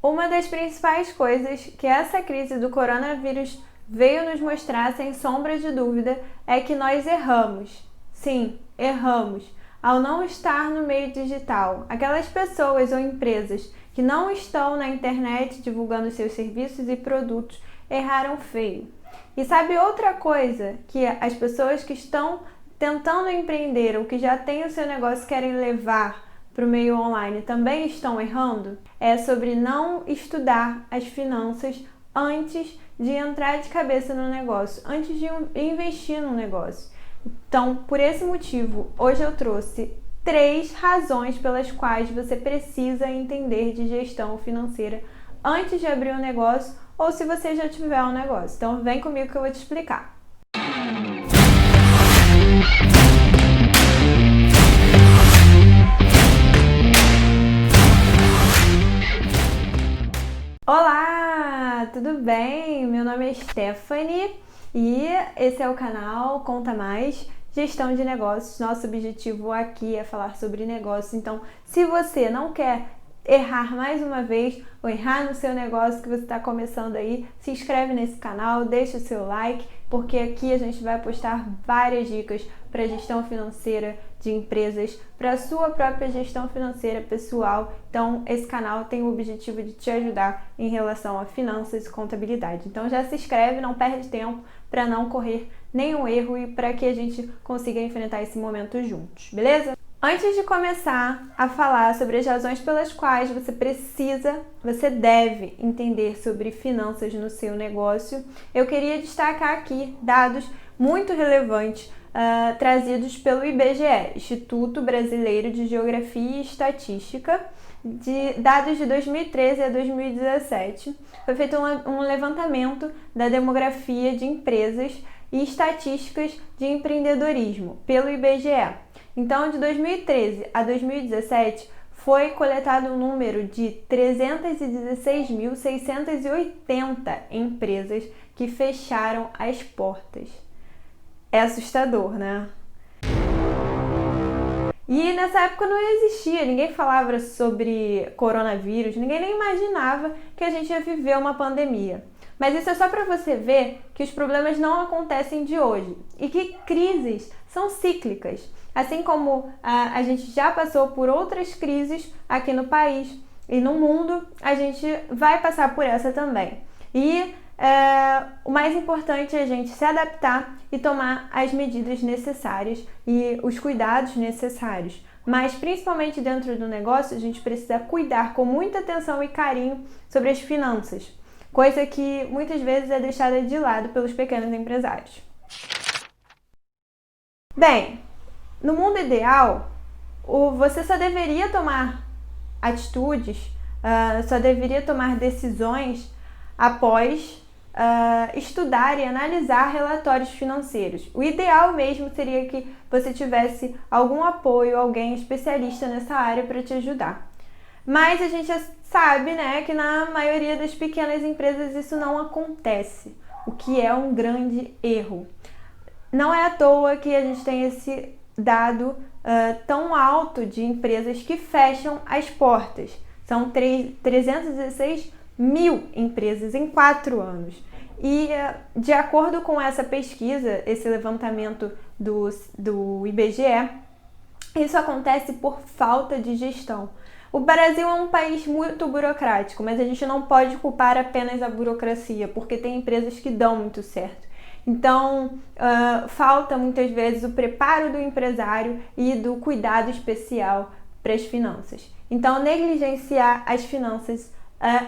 Uma das principais coisas que essa crise do coronavírus veio nos mostrar, sem sombra de dúvida, é que nós erramos. Sim, erramos. Ao não estar no meio digital, aquelas pessoas ou empresas que não estão na internet divulgando seus serviços e produtos erraram feio. E sabe outra coisa que as pessoas que estão tentando empreender ou que já têm o seu negócio querem levar para o meio online também estão errando? É sobre não estudar as finanças antes de entrar de cabeça no negócio, antes de investir no negócio. Então, por esse motivo, hoje eu trouxe 3 razões pelas quais você precisa entender de gestão financeira antes de abrir um negócio ou se você já tiver um negócio. Então, vem comigo que eu vou te explicar. Olá, tudo bem? Meu nome é Stephanie e esse é o canal Conta Mais, Gestão de Negócios. Nosso objetivo aqui é falar sobre negócios, então se você não quer errar mais uma vez ou errar no seu negócio que você está começando aí, se inscreve nesse canal, deixa o seu like, porque aqui a gente vai postar várias dicas para gestão financeira de empresas, para a sua própria gestão financeira pessoal. Então, esse canal tem o objetivo de te ajudar em relação a finanças e contabilidade. Então, já se inscreve, não perde tempo para não correr nenhum erro e para que a gente consiga enfrentar esse momento juntos, beleza? Antes de começar a falar sobre as razões pelas quais você deve entender sobre finanças no seu negócio, eu queria destacar aqui dados muito relevantes trazidos pelo IBGE, Instituto Brasileiro de Geografia e Estatística, de dados de 2013 a 2017. Foi feito um levantamento da demografia de empresas e estatísticas de empreendedorismo pelo IBGE. Então, de 2013 a 2017, foi coletado um número de 316.680 empresas que fecharam as portas. É assustador, né? E nessa época não existia, ninguém falava sobre coronavírus, ninguém nem imaginava que a gente ia viver uma pandemia. Mas isso é só para você ver que os problemas não acontecem de hoje e que crises são cíclicas. Assim como a gente já passou por outras crises aqui no país e no mundo, a gente vai passar por essa também. E o mais importante é a gente se adaptar e tomar as medidas necessárias e os cuidados necessários. Mas principalmente dentro do negócio, a gente precisa cuidar com muita atenção e carinho sobre as finanças, coisa que muitas vezes é deixada de lado pelos pequenos empresários. Bem, no mundo ideal, você só deveria tomar atitudes, só deveria tomar decisões após estudar e analisar relatórios financeiros. O ideal mesmo seria que você tivesse algum apoio, alguém especialista nessa área para te ajudar. Mas a gente já sabe, né, que na maioria das pequenas empresas isso não acontece, o que é um grande erro. Não é à toa que a gente tem esse dado tão alto de empresas que fecham as portas. São 316 mil empresas em 4 anos. E de acordo com essa pesquisa, esse levantamento do IBGE, isso acontece por falta de gestão. O Brasil é um país muito burocrático, mas a gente não pode culpar apenas a burocracia, porque tem empresas que dão muito certo. Então, falta muitas vezes o preparo do empresário e do cuidado especial para as finanças. Então, negligenciar as finanças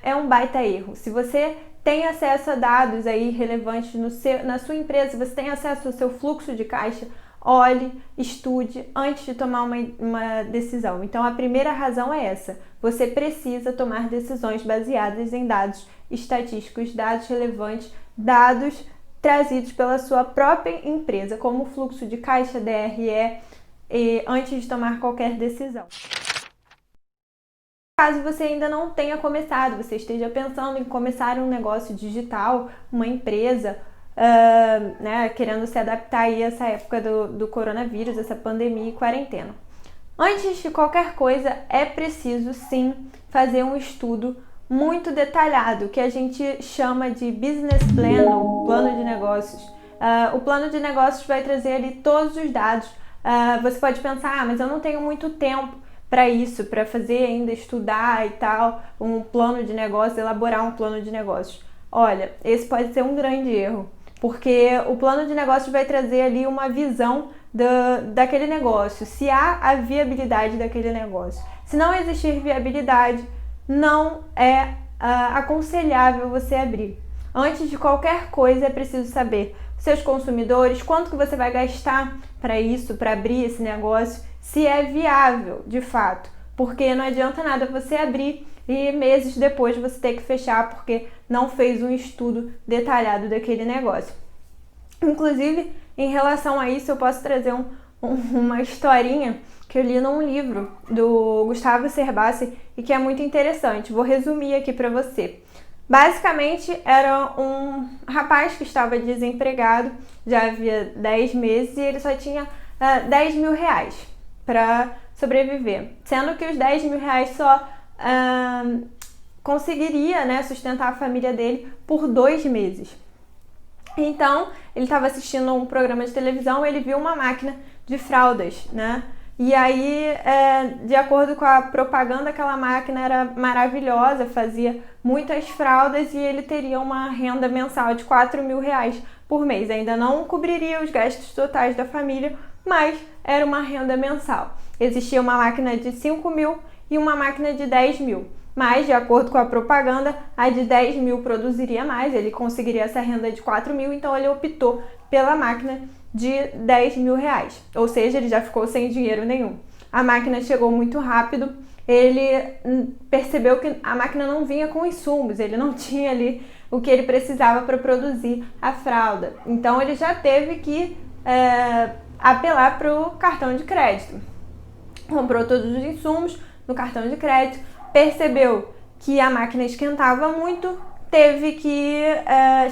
é um baita erro. Se você tem acesso a dados aí relevantes na sua empresa, você tem acesso ao seu fluxo de caixa, olhe, estude antes de tomar uma decisão. Então, a primeira razão é essa. Você precisa tomar decisões baseadas em dados estatísticos, dados relevantes, dados trazidos pela sua própria empresa, como fluxo de caixa, DRE, antes de tomar qualquer decisão. Caso você ainda não tenha começado, você esteja pensando em começar um negócio digital, uma empresa, querendo se adaptar aí a essa época do coronavírus, essa pandemia e quarentena. Antes de qualquer coisa, é preciso sim fazer um estudo muito detalhado, que a gente chama de business plan, ou plano de negócios. O plano de negócios vai trazer ali todos os dados. Você pode pensar, mas eu não tenho muito tempo para isso, para fazer ainda, estudar e tal, um plano de negócios, elaborar um plano de negócios. Olha, esse pode ser um grande erro, porque o plano de negócios vai trazer ali uma visão daquele negócio, se há a viabilidade daquele negócio. Se não existir viabilidade, não é aconselhável você abrir. Antes de qualquer coisa, é preciso saber seus consumidores, quanto que você vai gastar para isso, para abrir esse negócio, se é viável de fato, porque não adianta nada você abrir e meses depois você ter que fechar porque não fez um estudo detalhado daquele negócio. Inclusive, em relação a isso, eu posso trazer uma historinha que eu li num livro do Gustavo Cerbasi e que é muito interessante. Vou resumir aqui para você. Basicamente, era um rapaz que estava desempregado, já havia 10 meses, e ele só tinha 10 mil reais para sobreviver. Sendo que os 10 mil reais só conseguiria, né, sustentar a família dele por 2 meses. Então, ele estava assistindo um programa de televisão, ele viu uma máquina de fraldas, né? E aí, de acordo com a propaganda, aquela máquina era maravilhosa, fazia muitas fraldas e ele teria uma renda mensal de 4 mil reais por mês. Ainda não cobriria os gastos totais da família, mas era uma renda mensal. Existia uma máquina de 5 mil e uma máquina de 10 mil. Mas, de acordo com a propaganda, a de 10 mil produziria mais, ele conseguiria essa renda de 4 mil, então ele optou pela máquina de 10 mil reais, ou seja, ele já ficou sem dinheiro nenhum. A máquina chegou muito rápido, ele percebeu que a máquina não vinha com insumos, ele não tinha ali o que ele precisava para produzir a fralda. Então ele já teve que apelar para o cartão de crédito. Comprou todos os insumos no cartão de crédito, percebeu que a máquina esquentava muito, teve que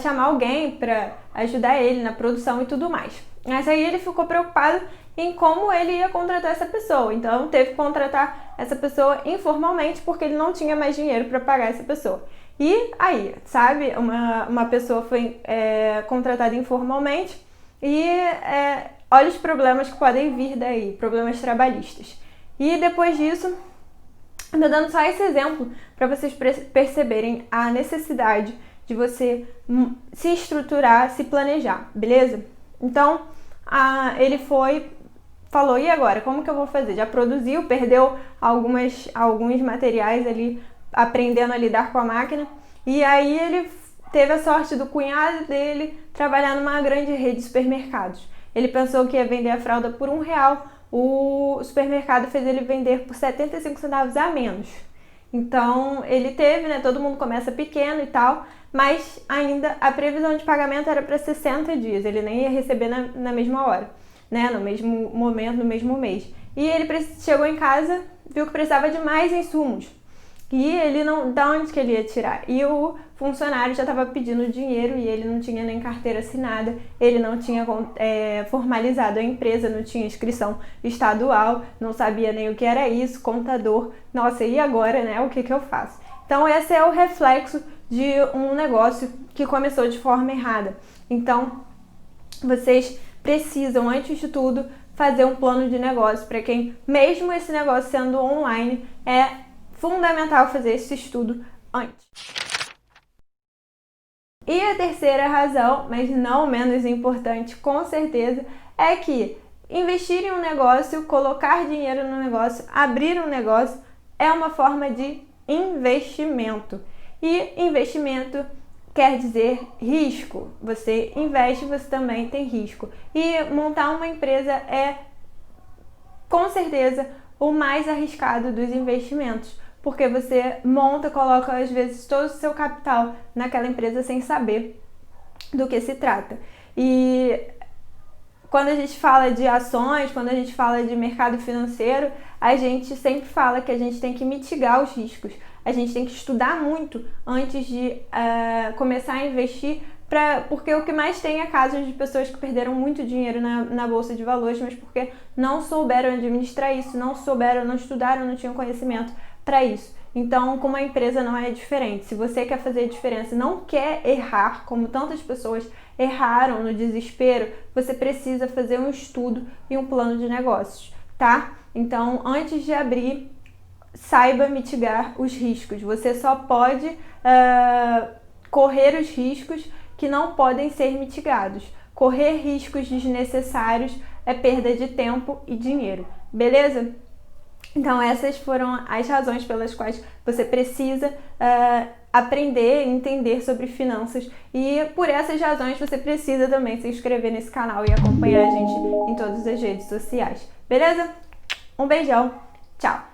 chamar alguém para ajudar ele na produção e tudo mais. Mas aí ele ficou preocupado em como ele ia contratar essa pessoa. Então teve que contratar essa pessoa informalmente porque ele não tinha mais dinheiro para pagar essa pessoa. E aí, sabe, uma pessoa foi contratada informalmente e olha os problemas que podem vir daí, problemas trabalhistas. E depois disso, estou dando só esse exemplo para vocês perceberem a necessidade de você se estruturar, se planejar, beleza? Então, ele falou, e agora? Como que eu vou fazer? Já produziu, perdeu alguns materiais ali, aprendendo a lidar com a máquina. E aí ele teve a sorte do cunhado dele trabalhar numa grande rede de supermercados. Ele pensou que ia vender a fralda por R$1, o supermercado fez ele vender por 75 centavos a menos. Então, ele teve, né, todo mundo começa pequeno e tal, mas ainda a previsão de pagamento era para 60 dias, ele nem ia receber na mesma hora, né, no mesmo momento, no mesmo mês. E ele chegou em casa, viu que precisava de mais insumos. E ele não, da onde que ele ia tirar? E o funcionário já estava pedindo dinheiro e ele não tinha nem carteira assinada, ele não tinha formalizado a empresa, não tinha inscrição estadual, não sabia nem o que era isso, contador. Nossa, e agora, né? O que eu faço? Então, esse é o reflexo de um negócio que começou de forma errada. Então, vocês precisam, antes de tudo, fazer um plano de negócio para quem, mesmo esse negócio sendo online, é fundamental fazer esse estudo antes. E a terceira razão, mas não menos importante, com certeza, é que investir em um negócio, colocar dinheiro no negócio, abrir um negócio, é uma forma de investimento. E investimento quer dizer risco. Você investe, você também tem risco. E montar uma empresa é, com certeza, o mais arriscado dos investimentos. Porque você monta, coloca às vezes todo o seu capital naquela empresa sem saber do que se trata. E quando a gente fala de ações, quando a gente fala de mercado financeiro, a gente sempre fala que a gente tem que mitigar os riscos. A gente tem que estudar muito antes de começar a investir, porque o que mais tem é casos de pessoas que perderam muito dinheiro na bolsa de valores, mas porque não souberam administrar isso, não estudaram, não tinham conhecimento para isso. Então, com uma empresa não é diferente. Se você quer fazer diferença e não quer errar, como tantas pessoas erraram no desespero, você precisa fazer um estudo e um plano de negócios, tá? Então, antes de abrir, saiba mitigar os riscos. Você só pode correr os riscos que não podem ser mitigados. Correr riscos desnecessários é perda de tempo e dinheiro, beleza? Então essas foram as razões pelas quais você precisa aprender e entender sobre finanças, e por essas razões você precisa também se inscrever nesse canal e acompanhar a gente em todas as redes sociais, beleza? Um beijão, tchau!